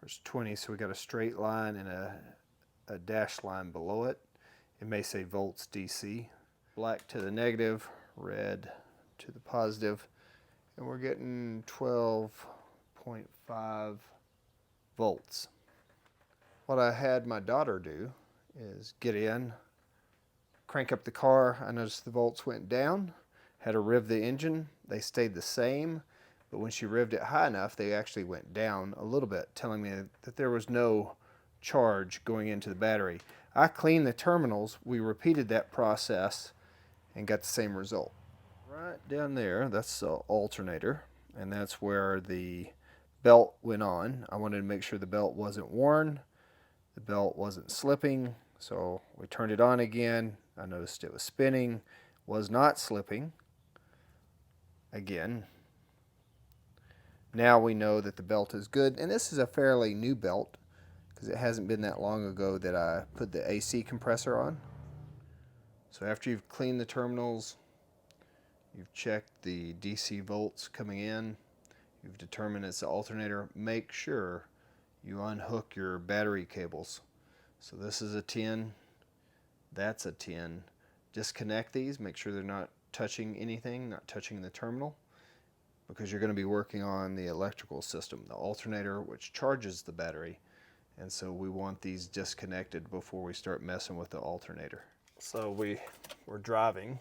There's 20, so we got a straight line and a dashed line below it. It may say volts DC. Black to the negative, red to the positive, and we're getting 12.5 volts. What I had my daughter do is get in, crank up the car. I noticed the volts went down, had her rev the engine. They stayed the same, but when she revved it high enough, they actually went down a little bit, telling me that there was no charge going into the battery. I cleaned the terminals. We repeated that process and got the same result. Right down there, that's the alternator, and that's where the belt went on. I wanted to make sure the belt wasn't worn, the belt wasn't slipping, so we turned it on again. I noticed it was spinning, was not slipping. Again, now we know that the belt is good, and this is a fairly new belt because it hasn't been that long ago that I put the AC compressor on. So after you've cleaned the terminals, you've checked the DC volts coming in, you've determined it's the alternator, make sure you unhook your battery cables. So this is a 10, that's a 10. Disconnect these, make sure they're not touching anything, not touching the terminal, because you're going to be working on the electrical system, the alternator, which charges the battery. And so we want these disconnected before we start messing with the alternator. So we were driving.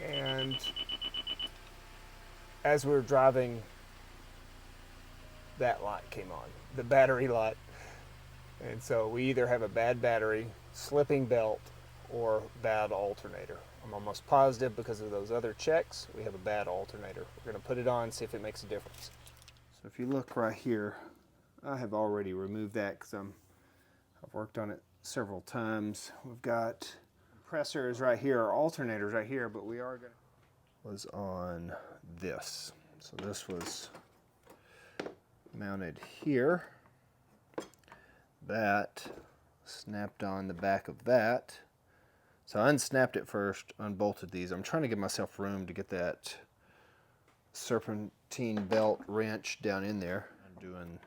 And as we were driving, that light came on, the battery light. And so we either have a bad battery, slipping belt, or bad alternator. I'm almost positive because of those other checks, we have a bad alternator. We're going to put it on, see if it makes a difference. So if you look right here, I have already removed that because I've worked on it several times. We've got compressors right here, our alternators right here, but we are going to was on this. So this was mounted here. That snapped on the back of that. So I unsnapped it first, unbolted these. I'm trying to give myself room to get that serpentine belt wrench down in there. I'm doing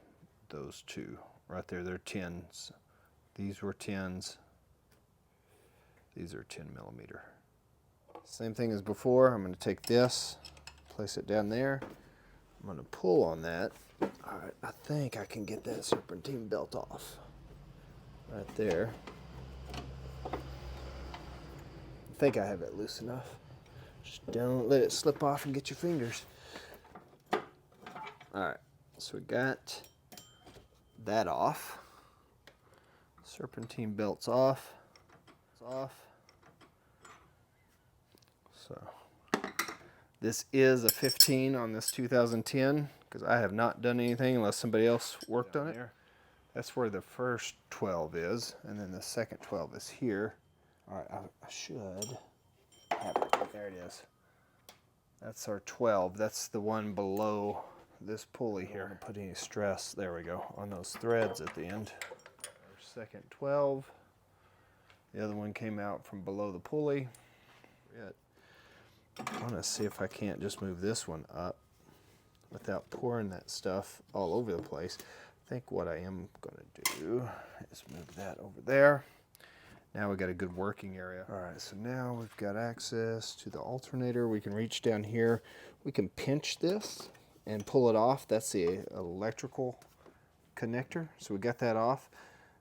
those two right there. They're 10s. These were 10s. These are 10 millimeter. Same thing as before. I'm going to take this, place it down there. I'm going to pull on that. All right, I think I can get that serpentine belt off right there. I think I have it loose enough. Just don't let it slip off and get your fingers. All right, so we got that off. Serpentine belt's off. It's off. So this is a 15 on this 2010 because I have not done anything unless somebody else worked on it. That's where the first 12 is, and then the second 12 is here. All right, I should have it. There it is. That's our 12. That's the one below this pulley here. I don't put any stress, there we go, on those threads at the end. Our second 12. The other one came out from below the pulley. I want to see if I can't just move this one up without pouring that stuff all over the place. I think what I am going to do is move that over there. Now we've got a good working area. All right, so now we've got access to the alternator. We can reach down here. We can pinch this and pull it off. That's the electrical connector. So we got that off.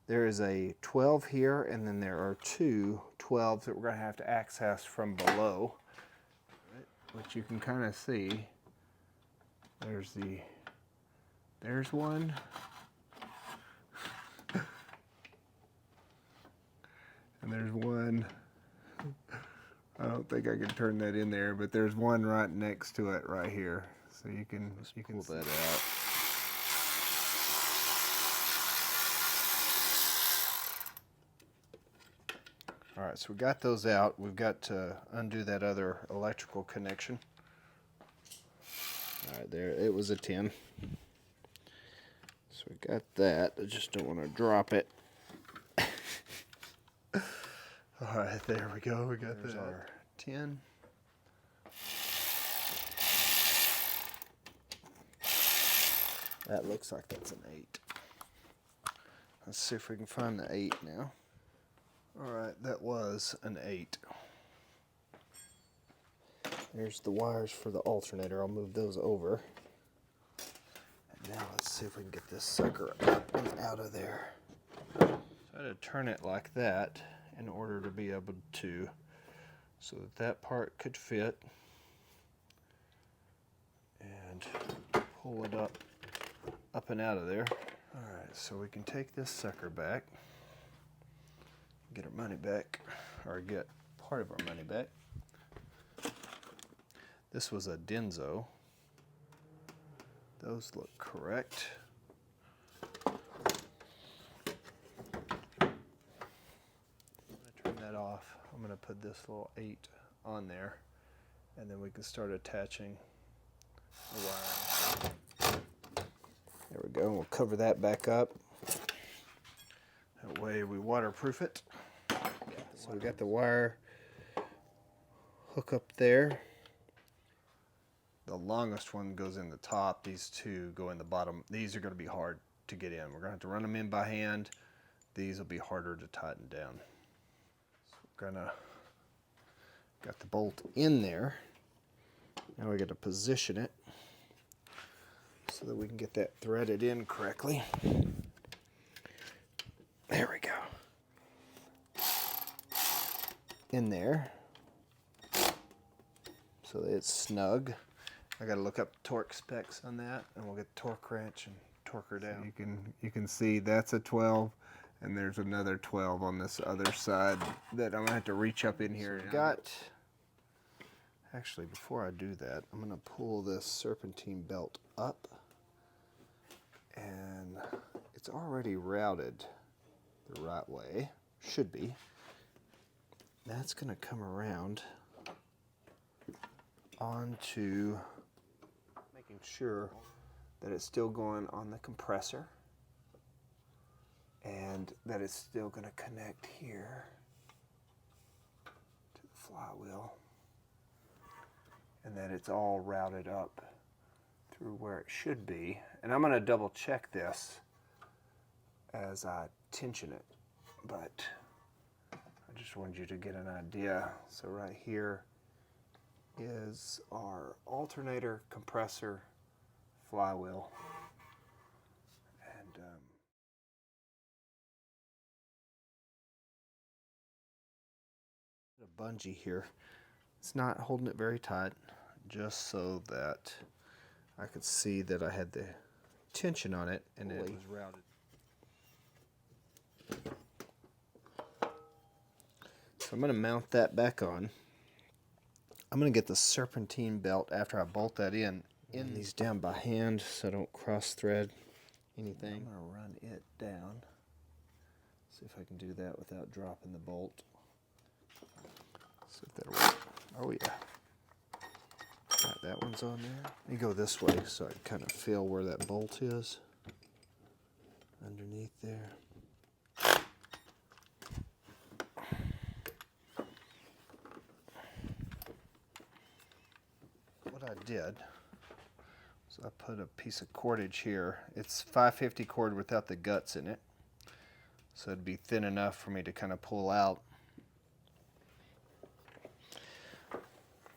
There is a 12 here, and then there are two 12s that we're going to have to access from below, which you can kind of see. There's one. And there's one. I don't think I can turn that in there, but there's one right next to it right here. So you can pull that out. All right, so we got those out. We've got to undo that other electrical connection. All right, there, it was a 10. So we got that. I just don't want to drop it. All right, there we go. We got our 10. That looks like that's an 8. Let's see if we can find the 8 now. Alright, that was an 8. There's the wires for the alternator. I'll move those over. And now let's see if we can get this sucker up and out of there. So I had to turn it like that in order to be able to, so that that part could fit. And pull it up and out of there. Alright, so we can take this sucker back, get our money back, or get part of our money back. This was a Denso. Those look correct. I'm going to turn that off. I'm going to put this little 8 on there, and then we can start attaching the wire. There we go. We'll cover that back up. That way we waterproof it. So we got the wire hook up there. The longest one goes in the top. These two go in the bottom. These are going to be hard to get in. We're going to have to run them in by hand. These will be harder to tighten down. So we're going to got the bolt in there. Now we got to position it so that we can get that threaded in correctly. There we go. In there. So that it's snug. I got to look up torque specs on that, and we'll get the torque wrench and torque her down. So you can see that's a 12, and there's another 12 on this other side that I'm gonna have to reach up in here. So actually, before I do that, I'm gonna pull this serpentine belt up, and it's already routed the right way, should be. That's gonna come around onto making sure that it's still going on the compressor and that it's still going to connect here to the flywheel, and that it's all routed up through where it should be. And I'm going to double check this as I tension it, but I just wanted you to get an idea. So right here is our alternator, compressor, flywheel, and a bungee here. It's not holding it very tight, just so that I could see that I had the tension on it and it was routed. So I'm going to mount that back on. I'm going to get the serpentine belt after I bolt that in these down by hand so I don't cross thread anything. I'm going to run it down. See if I can do that without dropping the bolt. See if that'll work. Oh yeah. Right, that one's on there. Let me go this way so I can kind of feel where that bolt is. Underneath there. What I did was I put a piece of cordage here. It's 550 cord without the guts in it, so it'd be thin enough for me to kind of pull out.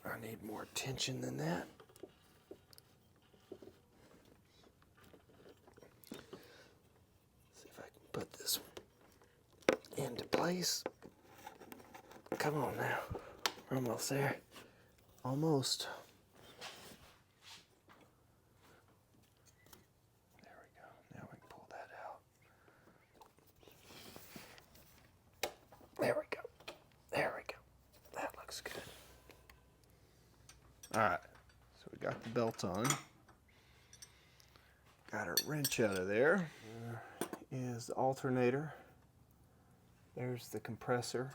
I need more tension than that. See if I can put this one into place. Come on now, we're almost there. Almost. There we go. There we go. That looks good. Alright, so we got the belt on. Got our wrench out of there. There is the alternator. There's the compressor.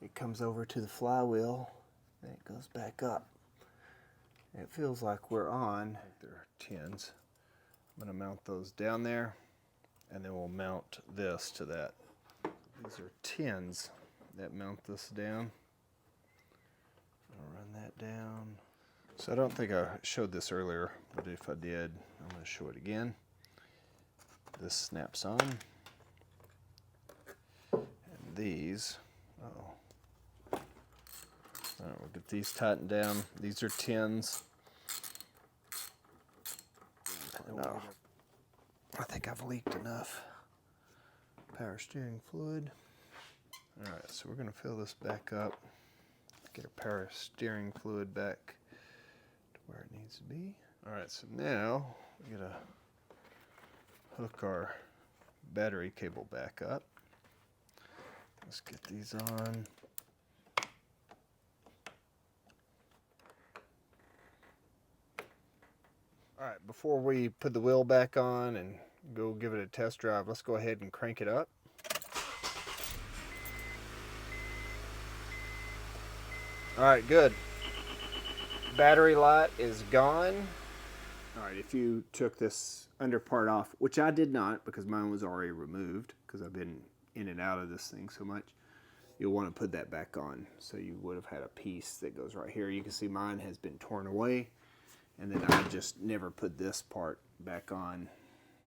It comes over to the flywheel, and it goes back up. And it feels like we're on. There are 10s. I'm going to mount those down there, and then we'll mount this to that. These are 10s that mount this down. I'll run that down. So I don't think I showed this earlier, but if I did, I'm going to show it again. This snaps on. And these, all right, we'll get these tightened down. These are 10s. No, I think I've leaked enough power steering fluid. All right, so we're going to fill this back up. Get our power steering fluid back to where it needs to be. All right, so now we got to hook our battery cable back up. Let's get these on. All right, before we put the wheel back on and go give it a test drive, let's go ahead and crank it up. All right, good. Battery light is gone. All right, if you took this under part off, which I did not because mine was already removed because I've been in and out of this thing so much, you'll want to put that back on. So you would have had a piece that goes right here. You can see mine has been torn away, and then I just never put this part back on